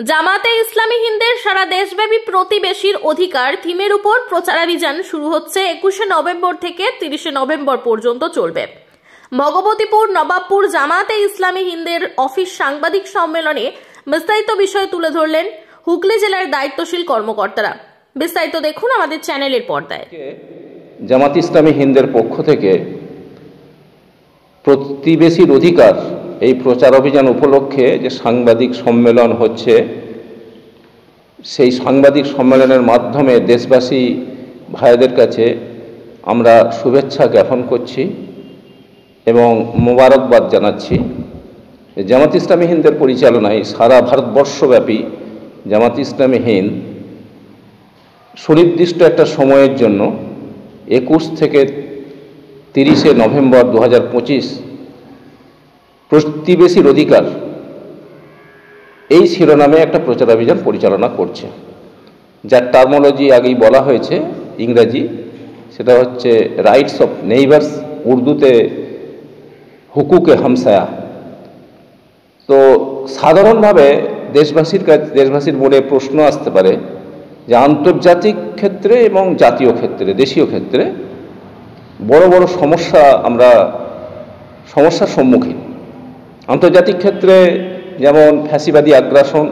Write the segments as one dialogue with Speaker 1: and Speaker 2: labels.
Speaker 1: জামাতে ইসলামী হিন্দের সারা দেশব্যাপী প্রতিবেশীর অধিকার থিমের উপর প্রচারাভিযান শুরু হচ্ছে 21শে নভেম্বর থেকে 30শে নভেম্বর পর্যন্ত চলবে। ভগবতীপুর নবাবপুর জামাতে ইসলামী হিন্দের অফিস সাংবাদিক সম্মেলনে বিস্তারিত বিষয় তুলে ধরলেন হুগলি জেলার দায়িত্বশীল কর্মকর্তারা। বিস্তারিত দেখুন আমাদের চ্যানেলের পর্দায়।
Speaker 2: জামাত ইসলামী হিন্দের পক্ষ থেকে প্রতিবেশীর অধিকার এই প্রচার অভিযান উপলক্ষে যে সাংবাদিক সম্মেলন হচ্ছে, সেই সাংবাদিক সম্মেলনের মাধ্যমে দেশবাসী ভাইদের কাছে আমরা শুভেচ্ছা জ্ঞাপন করছি এবং মোবারকবাদ জানাচ্ছি। জামাত ইসলামী হিন্দের পরিচালনায় সারা ভারতবর্ষব্যাপী জামাত ইসলামী হিন্দ সুনির্দিষ্ট একটা সময়ের জন্য 21 থেকে 30শে নভেম্বর 2025 প্রতিবেশীর অধিকার এই শিরোনামে একটা প্রচারাভিযান পরিচালনা করছে, যার টার্মোলজি আগেই বলা হয়েছে ইংরাজি, সেটা হচ্ছে রাইটস অফ নেইবার্স, উর্দুতে হুকুকে হামসায়া। তো সাধারণভাবে দেশবাসীর মনে প্রশ্ন আসতে পারে যে আন্তর্জাতিক ক্ষেত্রে এবং জাতীয় ক্ষেত্রে, দেশীয় ক্ষেত্রে বড় বড় সমস্যার সম্মুখীন। আন্তর্জাতিক ক্ষেত্রে যেমন ফ্যাসিবাদী আগ্রাসন,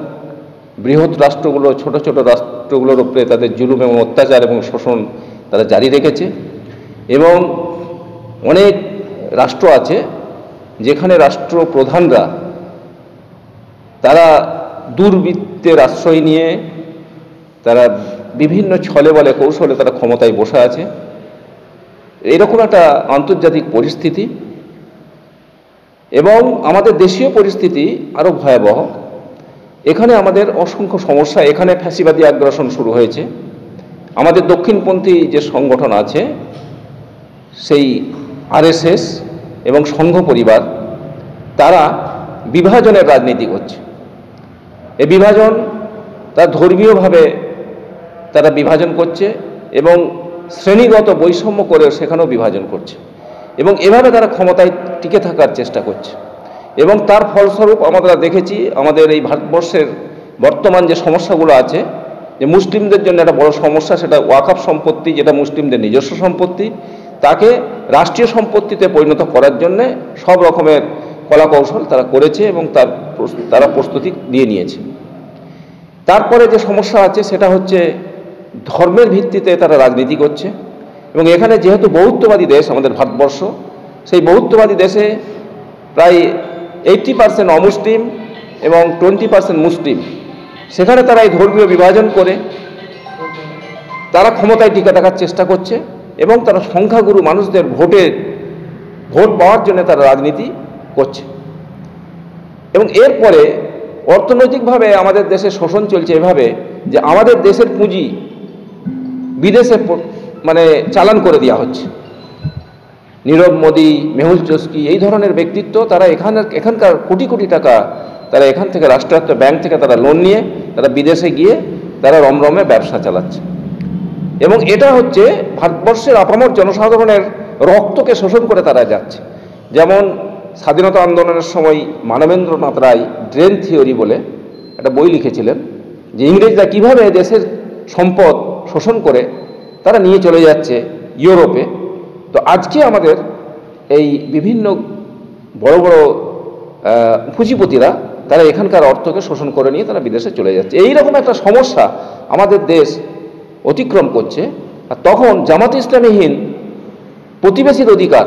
Speaker 2: বৃহৎ রাষ্ট্রগুলো ছোট ছোট রাষ্ট্রগুলোর উপরে তাদের জুলুম এবং অত্যাচার এবং শোষণ তারা জারি রেখেছে, এবং অনেক রাষ্ট্র আছে যেখানে রাষ্ট্রপ্রধানরা তারা দুর্বৃত্তের আশ্রয় নিয়ে তারা বিভিন্ন ছলে বলে কৌশলে তারা ক্ষমতায় বসে আছে। এরকম একটা আন্তর্জাতিক পরিস্থিতি, এবং আমাদের দেশীয় পরিস্থিতি আরও ভয়াবহ। এখানে আমাদের অসংখ্য সমস্যা। এখানে ফ্যাসিবাদী আগ্রাসন শুরু হয়েছে। আমাদের দক্ষিণপন্থী যে সংগঠন আছে, সেই আরএসএস এবং সংঘ পরিবার, তারা বিভাজনের রাজনীতি করছে। এই বিভাজন তার ধর্মীয়ভাবে তারা বিভাজন করছে এবং শ্রেণীগত বৈষম্য করে সেখানেও বিভাজন করছে, এবং এভাবে তারা ক্ষমতায় টিকে থাকার চেষ্টা করছে। এবং তার ফলস্বরূপ আমরা দেখেছি আমাদের এই ভারতবর্ষের বর্তমান যে সমস্যাগুলো আছে, যে মুসলিমদের জন্য একটা বড় সমস্যা, সেটা ওয়াকফ সম্পত্তি, যেটা মুসলিমদের নিজস্ব সম্পত্তি, তাকে রাষ্ট্রীয় সম্পত্তিতে পরিণত করার জন্যে সব রকমের কলাকৌশল তারা করেছে এবং তারা প্রস্তুতি নিয়ে নিয়েছে। তারপরে যে সমস্যা আছে সেটা হচ্ছে ধর্মের ভিত্তিতে তারা রাজনীতি করছে। এবং এখানে যেহেতু বহুত্ববাদী দেশ আমাদের ভারতবর্ষ, সেই বহুত্ববাদী দেশে প্রায় 80% অমুসলিম এবং 20% মুসলিম, সেখানে তারা এই ধর্মীয় বিভাজন করে তারা ক্ষমতায় টিকে থাকার চেষ্টা করছে, এবং তারা সংখ্যাগুরু মানুষদের ভোট পাওয়ার জন্য তারা রাজনীতি করছে। এবং এরপরে অর্থনৈতিকভাবে আমাদের দেশে শোষণ চলছে এভাবে যে আমাদের দেশের পুঁজি বিদেশে চালান করে দেওয়া হচ্ছে। নীরব মোদি, মেহুল চস্কি, এই ধরনের ব্যক্তিত্ব তারা এখানকার কোটি কোটি টাকা তারা এখান থেকে রাষ্ট্রায়ত্ত ব্যাংক থেকে তারা লোন নিয়ে তারা বিদেশে গিয়ে তারা রমরমে ব্যবসা চালাচ্ছে। এবং এটা হচ্ছে ভারতবর্ষের আপামর জনসাধারণের রক্তকে শোষণ করে তারা যাচ্ছে। যেমন স্বাধীনতা আন্দোলনের সময় মানবেন্দ্রনাথ রায় ড্রেন থিওরি বলে একটা বই লিখেছিলেন, যে ইংরেজরা কীভাবে দেশের সম্পদ শোষণ করে তারা নিয়ে চলে যাচ্ছে ইউরোপে। তো আজকে আমাদের এই বিভিন্ন বড় বড় পুঁজিপতিরা তারা এখানকার অর্থকে শোষণ করে নিয়ে তারা বিদেশে চলে যাচ্ছে। এইরকম একটা সমস্যা আমাদের দেশ অতিক্রম করছে। আর তখন জামাত ইসলামী হিন্দ প্রতিবেশীর অধিকার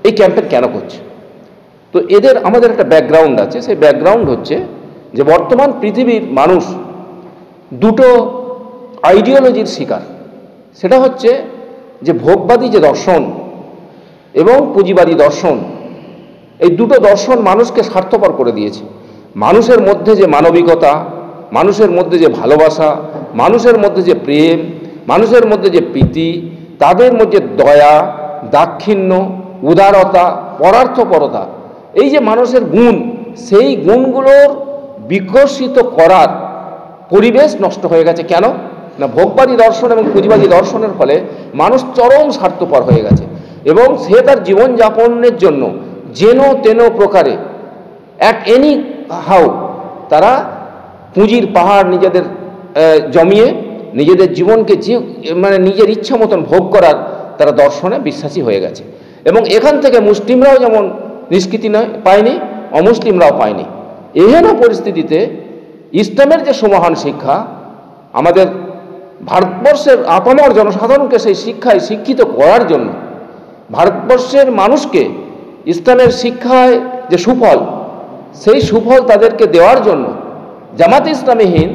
Speaker 2: এই ক্যাম্পেন কেন করছে? তো আমাদের একটা ব্যাকগ্রাউন্ড আছে। সেই ব্যাকগ্রাউন্ড হচ্ছে যে বর্তমান পৃথিবীর মানুষ দুটো আইডিওলজির শিকার। সেটা হচ্ছে যে ভোগবাদী যে দর্শন এবং পুঁজিবাদী দর্শন, এই দুটো দর্শন মানুষকে স্বার্থপর করে দিয়েছে। মানুষের মধ্যে যে মানবিকতা, মানুষের মধ্যে যে ভালোবাসা, মানুষের মধ্যে যে প্রেম, মানুষের মধ্যে যে প্রীতি, তাদের মধ্যে দয়া, দাক্ষিণ্য, উদারতা, পরার্থপরতা, এই যে মানুষের গুণ, সেই গুণগুলোর বিকশিত করার পরিবেশ নষ্ট হয়ে গেছে। কেন না, ভোগবাদী দর্শন এবং পুঁজিবাদী দর্শনের ফলে মানুষ চরম স্বার্থপর হয়ে গেছে, এবং সে তার জীবনযাপনের জন্য যেন তেন প্রকারে এনি হাউ তারা পুঁজির পাহাড় নিজেদের জমিয়ে নিজেদের জীবনকে মানে নিজের ইচ্ছা মতন ভোগ করার তারা দর্শনে বিশ্বাসী হয়ে গেছে। এবং এখান থেকে মুসলিমরাও যেমন নিষ্কৃতি পায়নি, অমুসলিমরাও পায়নি। এহেন পরিস্থিতিতে ইসলামের যে সমহান শিক্ষা, আমাদের ভারতবর্ষের আপামর জনসাধারণকে সেই শিক্ষায় শিক্ষিত করার জন্য, ভারতবর্ষের মানুষকে ইসলামের শিক্ষায় যে সুফল, সেই সুফল তাদেরকে দেওয়ার জন্য জামাতে ইসলামী হিন্দ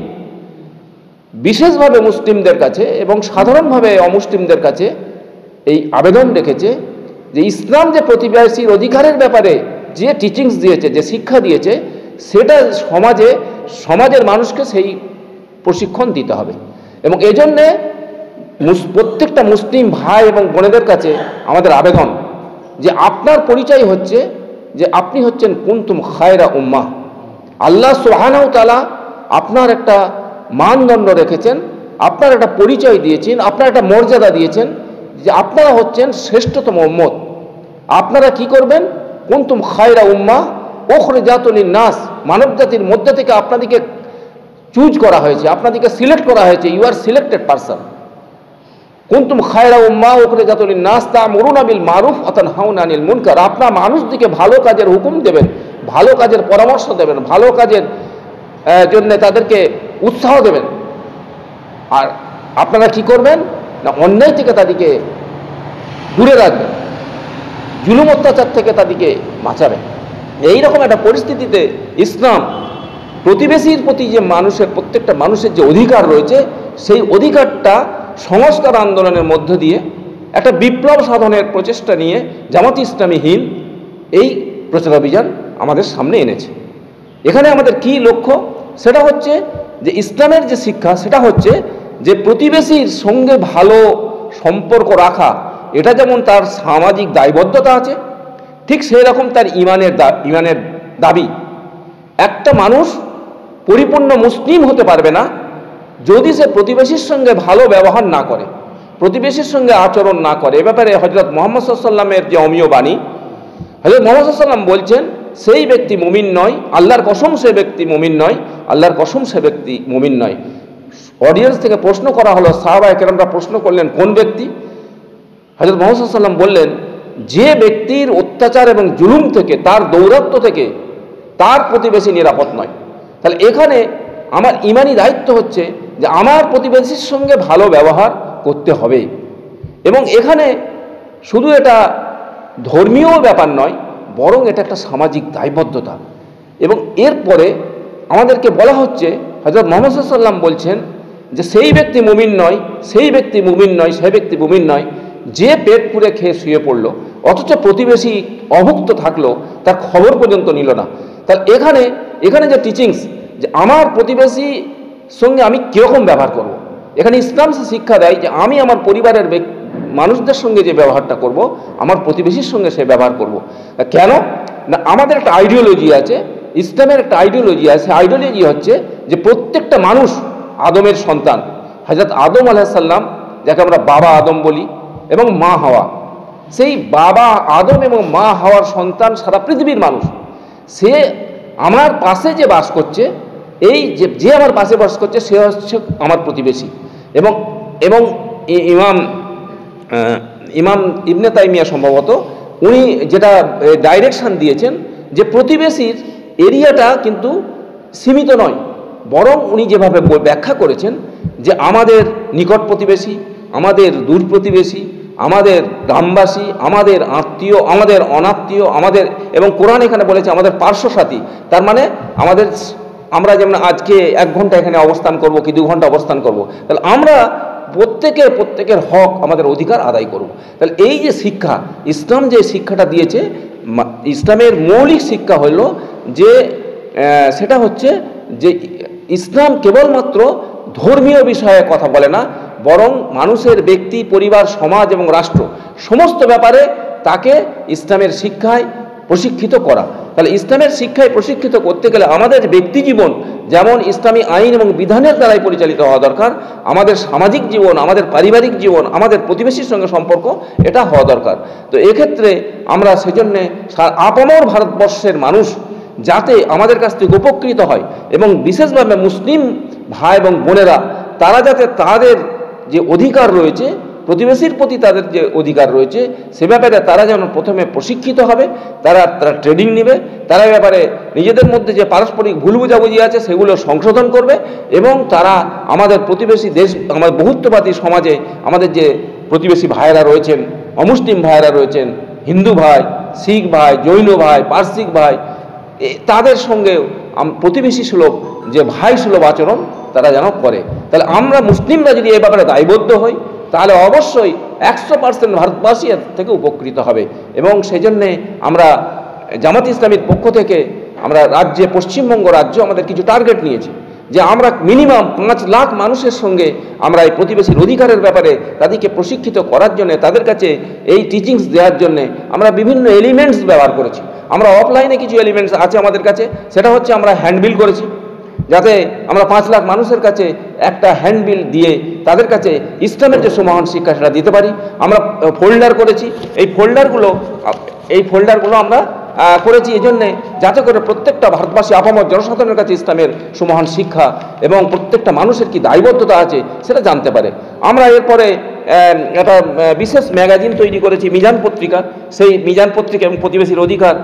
Speaker 2: বিশেষভাবে মুসলিমদের কাছে এবং সাধারণভাবে অমুসলিমদের কাছে এই আবেদন রেখেছে যে ইসলাম যে প্রতিবেশীর অধিকারের ব্যাপারে যে টিচিংস দিয়েছে, যে শিক্ষা দিয়েছে, সেটা সমাজের মানুষকে সেই প্রশিক্ষণ দিতে হবে। এবং এই জন্যে প্রত্যেকটা মুসলিম ভাই এবং বোনেদের কাছে আমাদের আবেদন যে আপনার পরিচয় হচ্ছে যে আপনি হচ্ছেন কুনতুম খায়রা উম্মাহ। আল্লাহ সুবহানাহু তাআলা আপনার একটা মানদণ্ড রেখেছেন, আপনার একটা পরিচয় দিয়েছেন, আপনার একটা মর্যাদা দিয়েছেন যে আপনারা হচ্ছেন শ্রেষ্ঠতম উম্মত। আপনারা কি করবেন? কুনতুম খায়রা উম্মাহ উখরিজাত লিন-নাস, মানব জাতির মধ্যে থেকে আপনাদেরকে চুজ করা হয়েছে, আপনাদেরকে সিলেক্ট করা হয়েছে। You are selected person. কুনতুম খায়রা উম্মাহ উখরিজাত লিন-নাস তা'মুরুনা বিল মারুফ ওয়া তানহাউনা আনিল মুনকার। আপনারা মানুষদেরকে ভালো কাজের হুকুম দেবেন, ভালো কাজের পরামর্শ দেবেন, ভালো কাজের জন্য তাদেরকে উৎসাহ দেবেন। আর আপনারা কি করবেন না, অন্যায় থেকে তাদেরকে দূরে রাখবেন, জুলুম অত্যাচার থেকে তাদেরকে বাঁচাবেন। এইরকম একটা পরিস্থিতিতে ইসলাম প্রতিবেশীর প্রতি যে প্রত্যেকটা মানুষের যে অধিকার রয়েছে, সেই অধিকারটা সংস্কার আন্দোলনের মধ্য দিয়ে একটা বিপ্লব সাধনের প্রচেষ্টা নিয়ে জামাত ইসলামী হিন্দ এই প্রচার অভিযান আমাদের সামনে এনেছে। এখানে আমাদের কি লক্ষ্য? সেটা হচ্ছে যে ইসলামের যে শিক্ষা, সেটা হচ্ছে যে প্রতিবেশীর সঙ্গে ভালো সম্পর্ক রাখা, এটা যেমন তার সামাজিক দায়বদ্ধতা আছে, ঠিক সেই রকম তার ইমানের দাবি। একটা মানুষ পরিপূর্ণ মুসলিম হতে পারবে না যদি সে প্রতিবেশীর সঙ্গে ভালো ব্যবহার না করে, প্রতিবেশীর সঙ্গে আচরণ না করে। এ ব্যাপারে হযরত মুহাম্মদ সাল্লাল্লাহু আলাইহি ওয়াসাল্লামের যে অমীয় বাণী, হযরত মুহাম্মদ সাল্লাল্লাহু আলাইহি ওয়াসাল্লাম বলছেন, সেই ব্যক্তি মুমিন নয়, আল্লাহর কসম সে ব্যক্তি মুমিন নয়, আল্লাহর কসম সে ব্যক্তি মুমিন নয়। অডিয়েন্স থেকে প্রশ্ন করা হলো, সাহাবায়ে কেরামরা প্রশ্ন করলেন, কোন ব্যক্তি? হযরত মুহাম্মদ সাল্লাল্লাহু আলাইহি ওয়াসাল্লাম বললেন, যে ব্যক্তির অত্যাচার এবং জুলুম থেকে, তার দৌরাত্ম্য থেকে তার প্রতিবেশী নিরাপদ নয়। তাহলে এখানে আমার ইমানি দায়িত্ব হচ্ছে যে আমার প্রতিবেশীর সঙ্গে ভালো ব্যবহার করতে হবে। এবং এখানে শুধু এটা ধর্মীয় ব্যাপার নয়, বরং এটা একটা সামাজিক দায়বদ্ধতা। এবং এরপরে আমাদেরকে বলা হচ্ছে, হযরত মুহাম্মদ সাল্লাল্লাহু আলাইহি ওয়াসাল্লাম বলছেন যে সেই ব্যক্তি মুমিন নয়, সেই ব্যক্তি মুমিন নয়, সেই ব্যক্তি মুমিন নয় যে পেট পুরে খেয়ে শুয়ে পড়লো, অথচ প্রতিবেশী অভুক্ত থাকলো, তার খবর পর্যন্ত নিল না। তাহলে এখানে যে টিচিংস, যে আমার প্রতিবেশী সঙ্গে আমি কীরকম ব্যবহার করব, এখানে ইসলাম শিক্ষা দেয় যে আমি আমার পরিবারের মানুষদের সঙ্গে যে ব্যবহারটা করব, আমার প্রতিবেশীর সঙ্গে সে ব্যবহার করব। কেন না, আমাদের একটা আইডিওলজি আছে, ইসলামের একটা আইডিওলজি আছে। আইডিওলজি হচ্ছে যে প্রত্যেকটা মানুষ আদমের সন্তান। হযরত আদম আলাইহিস সালাম, যাকে আমরা বাবা আদম বলি, এবং মা হাওয়া, সেই বাবা আদম এবং মা হাওয়ার সন্তান সারা পৃথিবীর মানুষ। সে আমার পাশে যে বাস করছে, এই যে আমার পাশে বাস করছে, সে হচ্ছে আমার প্রতিবেশী। এবং ইমাম ইবনে তাইমিয়া সম্ভবত উনি যেটা ডাইরেকশন দিয়েছেন যে প্রতিবেশীর এরিয়াটা কিন্তু সীমিত নয়, বরং উনি যেভাবে ব্যাখ্যা করেছেন যে আমাদের নিকট প্রতিবেশী, আমাদের দূর প্রতিবেশী, আমাদের গ্রামবাসী, আমাদের আত্মীয়, আমাদের অনাত্মীয়, আমাদের, এবং কোরআন এখানে বলেছে আমাদের পার্শ্বসাথী। তার মানে আমরা যেমন আজকে 1 ঘন্টা এখানে অবস্থান করব কি 2 ঘন্টা অবস্থান করব, তাহলে আমরা প্রত্যেকের হক, আমাদের অধিকার আদায় করব। তাহলে এই যে শিক্ষা, ইসলাম যে শিক্ষাটা দিয়েছে, ইসলামের মৌলিক শিক্ষা হলো যে সেটা হচ্ছে যে ইসলাম কেবলমাত্র ধর্মীয় বিষয়ে কথা বলে না, বরং মানুষের ব্যক্তি, পরিবার, সমাজ এবং রাষ্ট্র সমস্ত ব্যাপারে তাকে ইসলামের শিক্ষায় প্রশিক্ষিত করা। তাহলে ইসলামের শিক্ষায় প্রশিক্ষিত করতে গেলে আমাদের ব্যক্তি জীবন যেমন ইসলামী আইন এবং বিধানের দ্বারাই পরিচালিত হওয়া দরকার, আমাদের সামাজিক জীবন, আমাদের পারিবারিক জীবন, আমাদের প্রতিবেশীর সঙ্গে সম্পর্ক, এটা হওয়া দরকার। তো এক্ষেত্রে আমরা সেজন্যে আপামর ভারতবর্ষের মানুষ যাতে আমাদের কাছ থেকে উপকৃত হয়, এবং বিশেষভাবে মুসলিম ভাই এবং বোনেরা তারা যাতে তাদের যে অধিকার রয়েছে, প্রতিবেশীর প্রতি তাদের যে অধিকার রয়েছে, সে ব্যাপারে তারা যেন প্রথমে প্রশিক্ষিত হবে, তারা ট্রেনিং নেবে, তারা ব্যাপারে নিজেদের মধ্যে যে পারস্পরিক ভুল বুঝাবুঝি আছে সেগুলো সংশোধন করবে, এবং তারা আমাদের প্রতিবেশী দেশ, আমার বহুত্ববাদী সমাজে আমাদের যে প্রতিবেশী ভাইয়েরা রয়েছেন, অমুসলিম ভাইয়েরা রয়েছেন, হিন্দু ভাই, শিখ ভাই, জৈন ভাই, পারসিক ভাই, তাদের সঙ্গে প্রতিবেশী সুলভ যে ভাই সুলভ আচরণ তারা যেন করে। তাহলে আমরা মুসলিমরা যদি এ ব্যাপারে দায়বদ্ধ হই, তাহলে অবশ্যই 100% ভারতবাসী এর থেকে উপকৃত হবে। এবং সেই জন্যে আমরা জামাত ইসলামীর পক্ষ থেকে আমরা রাজ্যে, পশ্চিমবঙ্গ রাজ্য আমাদের কিছু টার্গেট নিয়েছি যে আমরা মিনিমাম 5 লাখ মানুষের সঙ্গে আমরা এই প্রতিবেশীর অধিকারের ব্যাপারে তাদেরকে প্রশিক্ষিত করার জন্য, তাদের কাছে এই টিচিংস দেওয়ার জন্য আমরা বিভিন্ন এলিমেন্টস ব্যবহার করেছি। আমরা অফলাইনে কিছু এলিমেন্টস আছে আমাদের কাছে, সেটা হচ্ছে আমরা হ্যান্ডবিল করেছি, যাতে আমরা 5 লাখ মানুষের কাছে একটা হ্যান্ডবিল দিয়ে তাদের কাছে ইসলামের যে সমাহান শিক্ষা সেটা দিতে পারি। আমরা ফোল্ডার করেছি, এই ফোল্ডারগুলো আমরা করেছি এই জন্যে যাতে করে প্রত্যেকটা ভারতবাসী আপামর জনসাধারণের কাছে ইসলামের সমাহান শিক্ষা এবং প্রত্যেকটা মানুষের কি দায়বদ্ধতা আছে সেটা জানতে পারে। আমরা এরপরে একটা বিশেষ ম্যাগাজিন তৈরি করেছি, মিজান পত্রিকা, সেই মিজান পত্রিকা এবং প্রতিবেশীর অধিকার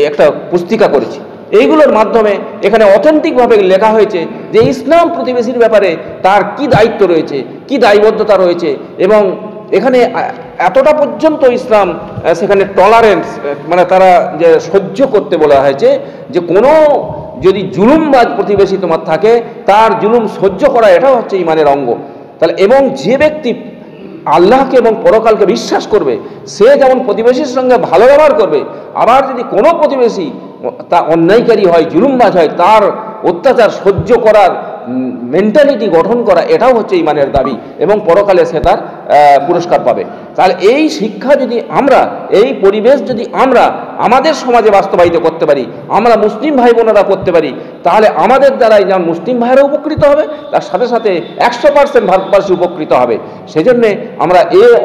Speaker 2: একটা পুস্তিকা করেছি। এইগুলোর মাধ্যমে এখানে অথেন্টিকভাবে লেখা হয়েছে যে ইসলাম প্রতিবেশীর ব্যাপারে তার কি দায়িত্ব রয়েছে, কি দায়বদ্ধতা রয়েছে, এবং এখানে এতটা পর্যন্ত ইসলাম সেখানে টলারেন্স, মানে তারা যে সহ্য করতে বলা হয়েছে যে কোনো যদি জুলুমবাজ প্রতিবেশী তোমার থাকে তার জুলুম সহ্য করা, এটাও হচ্ছে ইমানের অঙ্গ। তাহলে এবং যে ব্যক্তি আল্লাহকে এবং পরকালকে বিশ্বাস করবে সে যেমন প্রতিবেশীর সঙ্গে ভালো ব্যবহার করবে, আবার যদি কোনো প্রতিবেশী তা অন্যায়কারী হয়, জুলুমবাজ হয়, তার অত্যাচার সহ্য করার মেন্টালিটি গঠন করা, এটাও হচ্ছে ইমানের দাবি, এবং পরকালে সে তার পুরস্কার পাবে। তাহলে এই শিক্ষা যদি আমরা, এই পরিবেশ যদি আমরা আমাদের সমাজে বাস্তবায়িত করতে পারি, আমরা মুসলিম ভাই বোনেরা করতে পারি, তাহলে আমাদের দ্বারাই যেমন মুসলিম ভাইয়েরা উপকৃত হবে, তার সাথে সাথে 100% ভারতবাসী উপকৃত হবে। সেজন্যে আমরা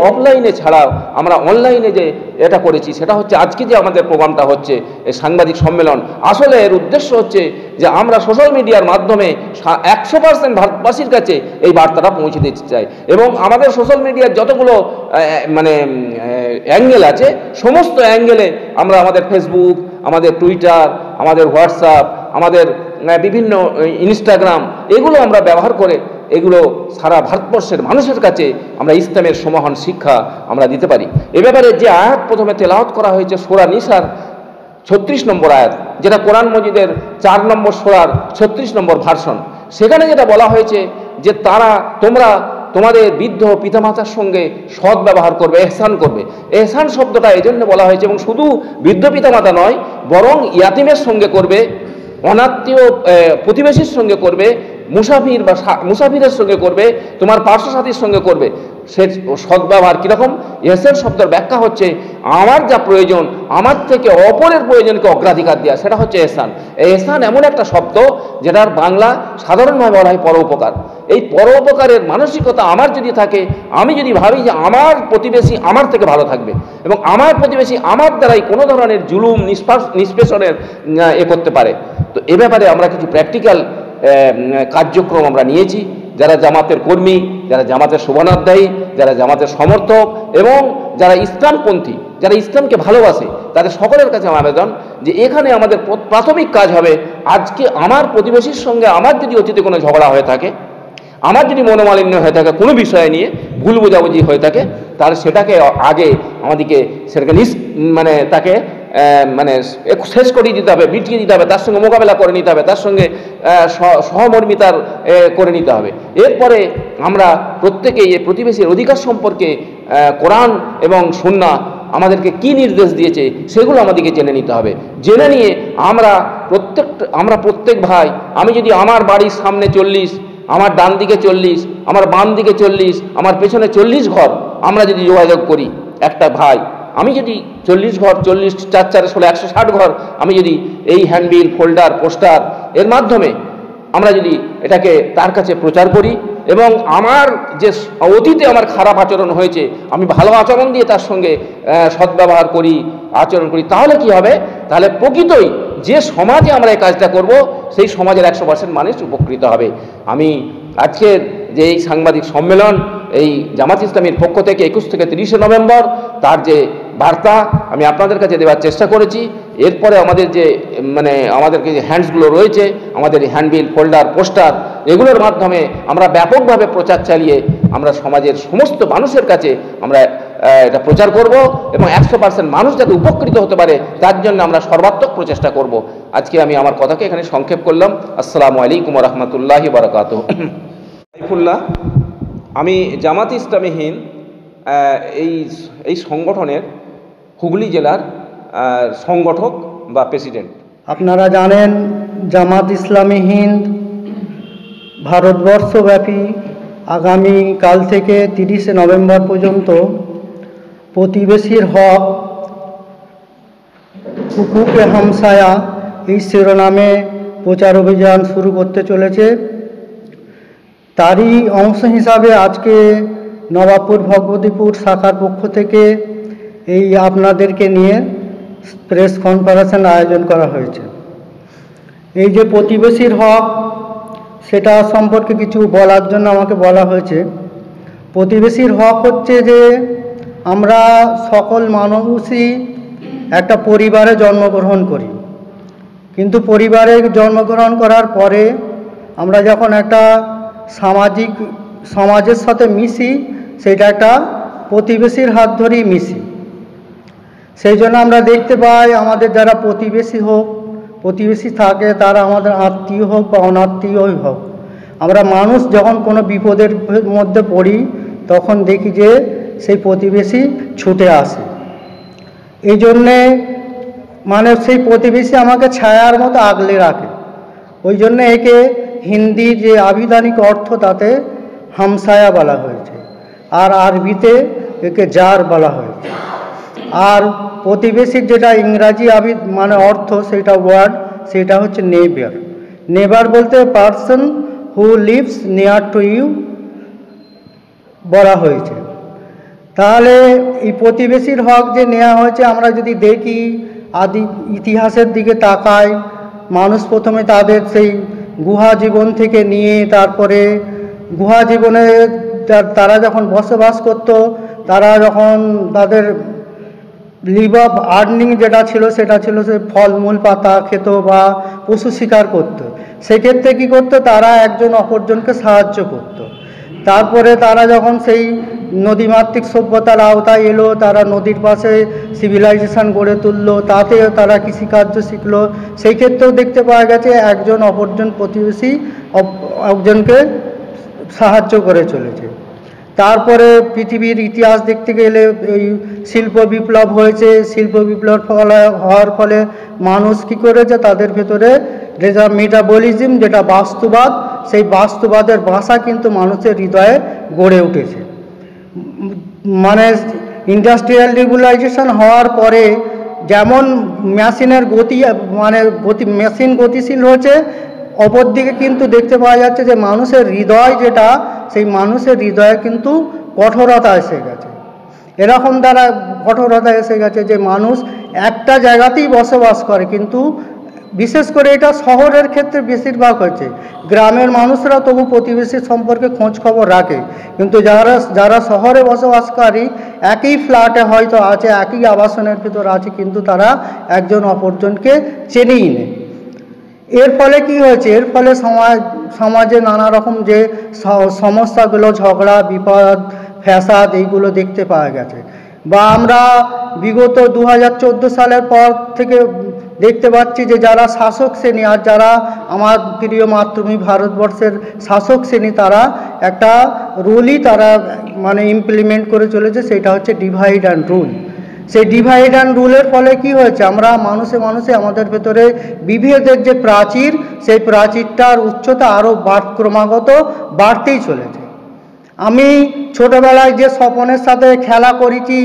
Speaker 2: অফলাইনে ছাড়াও আমরা অনলাইনে যে এটা করেছি, সেটা হচ্ছে আজকে যে আমাদের প্রোগ্রামটা হচ্ছে এই সাংবাদিক সম্মেলন, আসলে এর উদ্দেশ্য হচ্ছে যে আমরা সোশ্যাল মিডিয়ার মাধ্যমে 100% ভারতবাসীর কাছে এই বার্তাটা পৌঁছে দিতে চাই, এবং আমাদের সোশ্যাল মিডিয়ার যতগুলো মানে অ্যাঙ্গেল আছে, সমস্ত অ্যাঙ্গেলে আমরা আমাদের ফেসবুক, আমাদের টুইটার, আমাদের হোয়াটসঅ্যাপ, আমাদের বিভিন্ন ইনস্টাগ্রাম, এগুলো আমরা ব্যবহার করে এগুলো সারা ভারতবর্ষের মানুষের কাছে আমরা ইসলামের সমাহান শিক্ষা আমরা দিতে পারি। এ ব্যাপারে যে আয়াত প্রথমে তেলাওয়াত করা হয়েছে সূরা নিসার 36 নম্বর আয়াত, যেটা কোরআন মজিদের 4 নম্বর সূরার 36 নম্বর ভার্সন, সেখানে যেটা বলা হয়েছে যে তোমরা তোমাদের বৃদ্ধ পিতামাতার সঙ্গে সৎ ব্যবহার করবে, এহসান করবে। এহসান শব্দটা এই জন্য বলা হয়েছে, এবং শুধু বৃদ্ধ পিতামাতা নয়, বরং ইয়াতিমের সঙ্গে করবে, অনাত্মীয় প্রতিবেশীর সঙ্গে করবে, মুসাফিরের সঙ্গে করবে, তোমার পার্শ্বসাথীর সঙ্গে করবে। সে সদ্ব্যবহার কীরকম? এহসান শব্দের ব্যাখ্যা হচ্ছে আমার যা প্রয়োজন, আমার থেকে অপরের প্রয়োজনকে অগ্রাধিকার দেওয়া, সেটা হচ্ছে এহসান। এহসান এমন একটা শব্দ যেটার বাংলা সাধারণভাবে বলা হয় পরোপকার। এই পরোপকারের মানসিকতা আমার যদি থাকে, আমি যদি ভাবি যে আমার প্রতিবেশী আমার থেকে ভালো থাকবে এবং আমার প্রতিবেশী আমার দ্বারাই কোনো ধরনের জুলুম নিষ্পেষণের করতে পারে, তো এ ব্যাপারে আমরা কিছু প্র্যাকটিক্যাল কার্যক্রম আমরা নিয়েছি। যারা জামাতের কর্মী, যারা জামাতের শোভনাধ্যায়ী, যারা জামাতের সমর্থক এবং যারা ইসলামপন্থী, যারা ইসলামকে ভালোবাসে, তাদের সকলের কাছে আমার আবেদন যে এখানে আমাদের প্রাথমিক কাজ হবে, আজকে আমার প্রতিবেশীর সঙ্গে আমার যদি অতীতে কোনো ঝগড়া হয়ে থাকে, আমার যদি মনোমালিন্য হয়ে থাকে, কোনো বিষয় নিয়ে ভুল বোঝাবুঝি হয়ে থাকে, তাহলে সেটাকে আগে আমাদেরকে সেটাকে তাকে শেষ করে দিতে হবে, মিটিয়ে দিতে হবে, তার সঙ্গে মোকাবেলা করে নিতে হবে, তার সঙ্গে সহমর্মিতার করে নিতে হবে। এরপরে আমরা প্রত্যেকেই এই প্রতিবেশীর অধিকার সম্পর্কে কোরআন এবং সুন্নাহ আমাদেরকে কি নির্দেশ দিয়েছে সেগুলো আমাদেরকে জেনে নিতে হবে। জেনে নিয়ে আমরা প্রত্যেক ভাই, আমি যদি আমার বাড়ির সামনে 40, আমার ডান দিকে 40, আমার বাম দিকে 40, আমার পেছনে 40 ঘর আমরা যদি যোগাযোগ করি, একটা ভাই আমি যদি 40 ঘর, 40 4 4 16 160 ঘর আমি যদি এই হ্যান্ডবিল, ফোল্ডার, পোস্টার এর মাধ্যমে আমরা যদি এটাকে তার কাছে প্রচার করি এবং আমার যে অতীতে আমার খারাপ আচরণ হয়েছে আমি ভালো আচরণ দিয়ে তার সঙ্গে সদ্ব্যবহার করি, আচরণ করি, তাহলে কি হবে? তাহলে প্রকৃতই যে সমাজে আমরা এই কাজটা করব সেই সমাজের 100% মানুষ উপকৃত হবে। আমি আজকের যে এই সাংবাদিক সম্মেলন এই জামাত ইসলামীর পক্ষ থেকে 21 থেকে 30 নভেম্বর তার যে বার্তা আমি আপনাদের কাছে দেওয়ার চেষ্টা করেছি। এরপরে আমাদের যে আমাদেরকে যে হ্যান্ডসগুলো রয়েছে, আমাদের হ্যান্ডবিল, ফোল্ডার, পোস্টার, এগুলোর মাধ্যমে আমরা ব্যাপকভাবে প্রচার চালিয়ে আমরা সমাজের সমস্ত মানুষের কাছে আমরা এটা প্রচার করব এবং 100% মানুষ যাতে উপকৃত হতে পারে তার জন্য আমরা সর্বাত্মক প্রচেষ্টা করব। আজকে আমি আমার কথাকে এখানে সংক্ষেপ করলাম। আসসালামু আলাইকুম ওয়া রাহমাতুল্লাহি ওয়া বারাকাতুহু। সাইফুল্লাহ, আমি জামাত ইসলামী হিন্দ এই সংগঠনের হুগলি জেলার সংগঠক বা প্রেসিডেন্ট।
Speaker 3: আপনারা জানেন জামাত ইসলামী হিন্দ ভারতবর্ষব্যাপী আগামী কাল থেকে 30 নভেম্বর পর্যন্ত প্রতিবেশীর হক হুকুকে হামসায়া এই শিরোনামে প্রচার অভিযান শুরু করতে চলেছে। তারই অংশ হিসাবে আজকে নবাবপুর ভগবতীপুর শাখার পক্ষ থেকে এই আপনাদেরকে নিয়ে প্রেস কনফারেন্সের আয়োজন করা হয়েছে। এই যে প্রতিবেশীর হক সেটা সম্পর্কে কিছু বলার জন্য আমাকে বলা হয়েছে। প্রতিবেশীর হক হচ্ছে যে আমরা সকল মানুষই একটা পরিবারে জন্মগ্রহণ করি, কিন্তু পরিবারে জন্মগ্রহণ করার পরে আমরা যখন একটা সমাজের সাথে মিশি সেটা একটা প্রতিবেশীর হাত ধরেই মিশি। সেই জন্য আমরা দেখতে পাই আমাদের যারা প্রতিবেশী থাকে তারা আমাদের আত্মীয় হোক বা অনাত্মীয়ই হোক, আমরা মানুষ যখন কোনো বিপদের মধ্যে পড়ি তখন দেখি যে সেই প্রতিবেশী ছুটে আসে। এই জন্যে সেই প্রতিবেশী আমাকে ছায়ার মতো আগলে রাখে। ওই জন্য একে হিন্দি যে আবিধানিক অর্থ তাতে হামসায়া বলা হয়েছে, আর আরবিতে একে জার বলা হয়েছে। আর প্রতিবেশীর যেটা ইংরাজি অর্থ সেটা ওয়ার্ড সেটা হচ্ছে নেইবার। নেইবার বলতে person who lives near to you বলা হয়েছে। তাহলে এই প্রতিবেশীর হক যে নেওয়া হয়েছে, আমরা যদি দেখি আদি ইতিহাসের দিকে তাকাই, মানুষ প্রথমে তাদের সেই গুহা জীবন থেকে নিয়ে তারপরে গুহা জীবনে তারা যখন বসবাস করত, তারা যখন তাদের লিভ অফ আর্নিং যেটা ছিল সেটা ছিল সে ফলমূল পাতা খেত বা পশু শিকার করত। সেক্ষেত্রে কী করতো, তারা একজন অপরজনকে সাহায্য করত। তারপরে তারা যখন সেই নদীমাতৃক সভ্যতার আওতায় এলো, তারা নদীর পাশে সিভিলাইজেশন গড়ে তুললো, তাতে তারা কৃষিকার্য শিখলো। সেই ক্ষেত্রেও দেখতে পাওয়া গেছে একজন অপরজন প্রতিবেশী একজনকে সাহায্য করে চলেছে। তারপরে পৃথিবীর ইতিহাস দেখতে গেলে এই শিল্প বিপ্লব হয়েছে। শিল্প বিপ্লব হওয়ার ফলে মানুষ কী করেছে, তাদের ভেতরে যেটা মেটাবলিজম যেটা বাস্তুবাদ, সেই বাস্তুবাদের ভাষা কিন্তু মানুষের হৃদয়ে গড়ে উঠেছে। ইন্ডাস্ট্রিয়াল রিভলিউশন হওয়ার পরে যেমন মেশিনের মেশিন গতিশীল হয়েছে, অপরদিকে কিন্তু দেখতে পাওয়া যাচ্ছে যে মানুষের হৃদয় যেটা, সেই মানুষের হৃদয়ে কিন্তু কঠোরতা এসে গেছে। এরকম দ্বারা কঠোরতা এসে গেছে যে মানুষ একটা জায়গাতেই বসবাস করে, কিন্তু বিশেষ করে এটা শহরের ক্ষেত্রে বেশিরভাগ হচ্ছে। গ্রামের মানুষরা তবু প্রতিবেশীর সম্পর্কে খোঁজ খবর রাখে, কিন্তু যারা শহরে বসবাসকারী একই ফ্ল্যাটে হয়তো আছে, একই আবাসনের ভিতর আছে, কিন্তু তারা একজন অপরজনকে চেনেই নেই। এর ফলে কি হয়েছে, এর ফলে সমাজে নানা রকম যে সমস্যাগুলো, ঝগড়া, বিপদ, ফ্যাসাদ, এইগুলো দেখতে পাওয়া গেছে। বা আমরা বিগত 2014 সালের পর থেকে দেখতে পাচ্ছি যে যারা শাসক শ্রেণী আর যারা আমার প্রিয় মাতৃভূমি ভারতবর্ষের শাসক শ্রেণী, তারা একটা রুলই তারা ইমপ্লিমেন্ট করে চলেছে, সেটা হচ্ছে ডিভাইড অ্যান্ড রুল। সেই ডিভাইড অ্যান্ড রুলের ফলে কি হয়েছে, আমরা মানুষে আমাদের ভেতরে বিভেদের যে প্রাচীর, সেই প্রাচীরটার উচ্চতা আরও ক্রমাগত বাড়তেই চলেছে। আমি ছোটোবেলায় যে স্বপনের সাথে খেলা করেছি,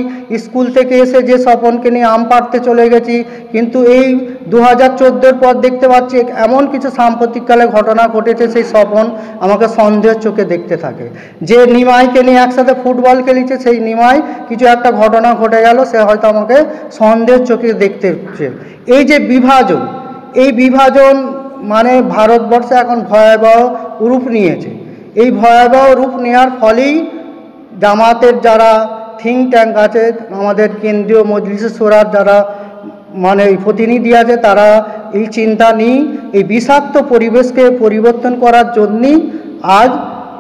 Speaker 3: স্কুল থেকে এসে যে স্বপনকে নিয়ে আম পাড়তে চলে গেছি, কিন্তু এই 2014 পর দেখতে পাচ্ছি এমন কিছু সাম্প্রতিককালে ঘটনা ঘটেছে, সেই স্বপন আমাকে সন্দেহের চোখে দেখতে থাকে। যে নিমাইকে নিয়ে একসাথে ফুটবল খেলেছে, সেই নিমাই কিছু একটা ঘটনা ঘটে গেল, সে হয়তো আমাকে সন্দেহের চোখে দেখতে হচ্ছে। এই যে বিভাজন, এই বিভাজন মানে ভারতবর্ষে এখন ভয়াবহ রূপ নিয়েছে। এই ভয়াবহ রূপ নেওয়ার ফলেই জামাতের যারা থিঙ্ক ট্যাঙ্ক আছে, আমাদের কেন্দ্রীয় মজলিসে শোরার যারা মানে প্রতিনিধি আছে, তারা এই চিন্তা নিয়ে এই বিষাক্ত পরিবেশকে পরিবর্তন করার জন্যই আজ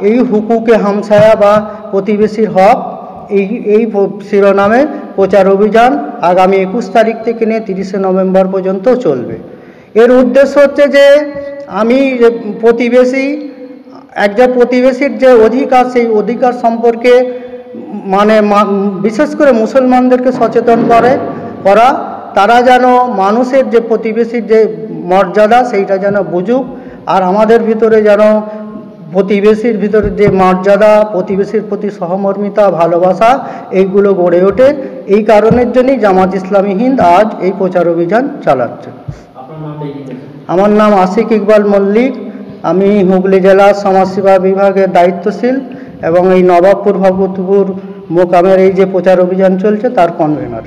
Speaker 3: এই হুকুকে হামসায়া বা প্রতিবেশীর হক এই শিরোনামে প্রচার অভিযান আগামী 21 তারিখ থেকে নিয়ে 30শে নভেম্বর পর্যন্ত চলবে। এর উদ্দেশ্য হচ্ছে যে আমি প্রতিবেশী একজন প্রতিবেশীর যে অধিকার, সেই অধিকার সম্পর্কে মানে বিশেষ করে মুসলমানদেরকে সচেতন করা, তারা যেন মানুষের যে প্রতিবেশীর যে মর্যাদা সেইটা যেন বুঝুক, আর আমাদের ভিতরে যেন প্রতিবেশীর ভিতরে যে মর্যাদা, প্রতিবেশীর প্রতি সহমর্মিতা, ভালোবাসা এইগুলো গড়ে ওঠে। এই কারণের জন্যই জামাত ইসলামী হিন্দ আজ এই প্রচার অভিযান চালাচ্ছে। আমার নাম আশিক ইকবাল মল্লিক, আমি হুগলি জেলার সমাজসেবা বিভাগের দায়িত্বশীল এবং এই নবাবপুর ভগবতীপুর মোকামের এই যে প্রচার অভিযান চলছে তার কনভেনর।